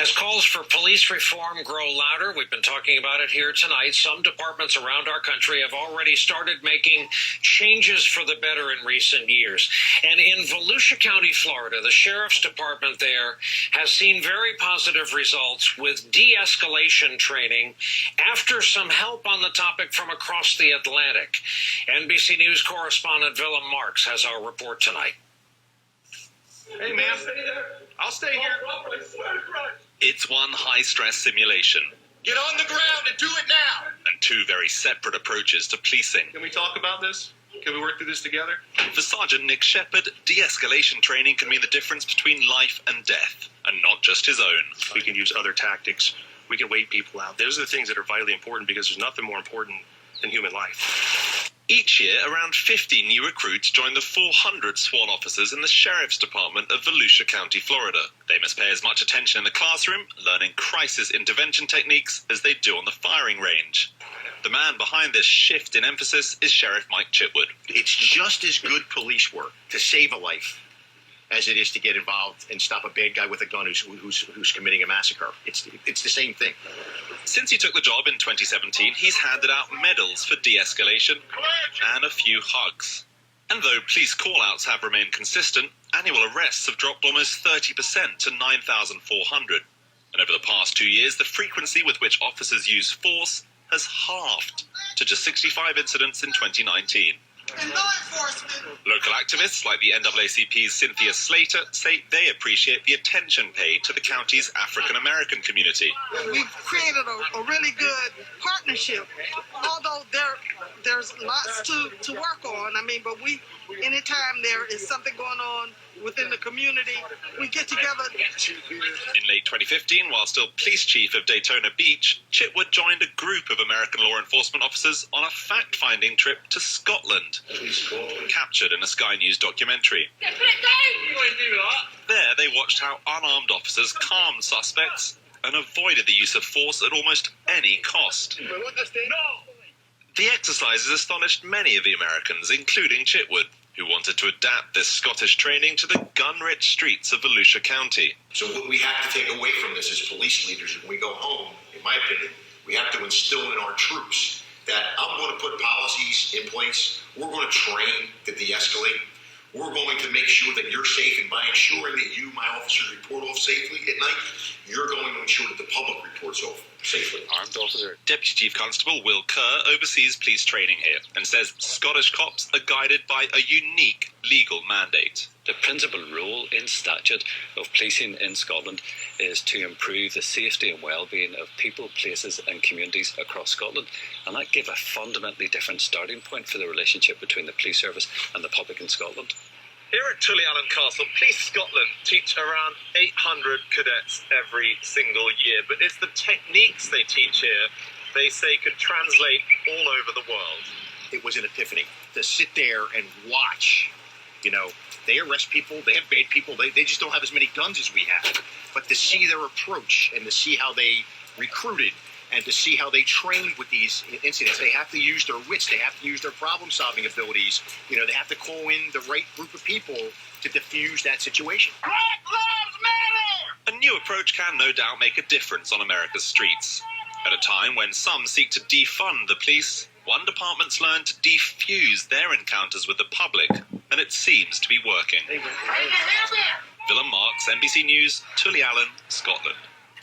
As calls for police reform grow louder, we've been talking about it here tonight, some departments around our country have already started making changes for the better in recent years. And in Volusia County, Florida, the sheriff's department there has seen very positive results with de-escalation training after some help on the topic from across the Atlantic. NBC News correspondent Willem Marks has our report tonight. Hey, man. I'll stay here. It's one high-stress simulation. Get on the ground and do it now. And two very separate approaches to policing. Can we talk about this? Can we work through this together? For Sergeant Nick Shepard, de-escalation training can mean the difference between life and death, and not just his own. We can use other tactics. We can wait people out. Those are the things that are vitally important because there's nothing more important than human life. Each year, around 50 new recruits join the 400 sworn officers in the Sheriff's Department of Volusia County, Florida. They must pay as much attention in the classroom, learning crisis intervention techniques, as they do on the firing range. The man behind this shift in emphasis is Sheriff Mike Chitwood. It's just as good police work to save a life as it is to get involved and stop a bad guy with a gun who's committing a massacre. It's the same thing. Since he took the job in 2017, he's handed out medals for de-escalation and a few hugs. And though police call-outs have remained consistent, annual arrests have dropped almost 30% to 9,400. And over the past 2 years, the frequency with which officers use force has halved to just 65 incidents in 2019. Local activists like the NAACP's CYNTHIA SLATER say they appreciate the attention paid to the county's African-American community. We've created a really good partnership, although there's lots to work on. But anytime there is something going on within the community, we get together. In late 2015, while still police chief of Daytona Beach, Chitwood joined a group of American law enforcement officers on a fact-finding trip to Scotland, captured in a Sky News documentary. There, they watched how unarmed officers calmed suspects and avoided the use of force at almost any cost. The exercises astonished many of the Americans, including Chitwood, who wanted to adapt this Scottish training to the gun-rich streets of Volusia County. So what we have to take away from this as police leaders, when we go home, in my opinion, we have to instill in our troops that I'm going to put policies in place. We're going to train to de-escalate. We're going to make sure that you're safe, and by ensuring that you, my officers, report off safely at night, you're going to ensure that the public reports off safely. Armed officer Deputy Chief Constable Will Kerr oversees police training here and says Scottish cops are guided by a unique legal mandate. The principal role in statute of policing in Scotland is to improve the safety and well-being of people, places and communities across Scotland, and that gave a fundamentally different starting point for the relationship between the police service and the public in Scotland. Here at Tulliallan Castle, Police Scotland teach around 800 cadets every single year, but it's the techniques they teach here they say could translate all over the world. It was an epiphany to sit there and watch. They arrest people, they have bad people, they just don't have as many guns as we have. But to see their approach and to see how they recruited and to see how they trained with these incidents, they have to use their wits, they have to use their problem-solving abilities. They have to call in the right group of people to diffuse that situation. Black Lives Matter! A new approach can no doubt make a difference on America's streets. At a time when some seek to defund the police, one department's learned to defuse their encounters with the public, and it seems to be working. Willem Marks, NBC News, Tulliallan, Scotland.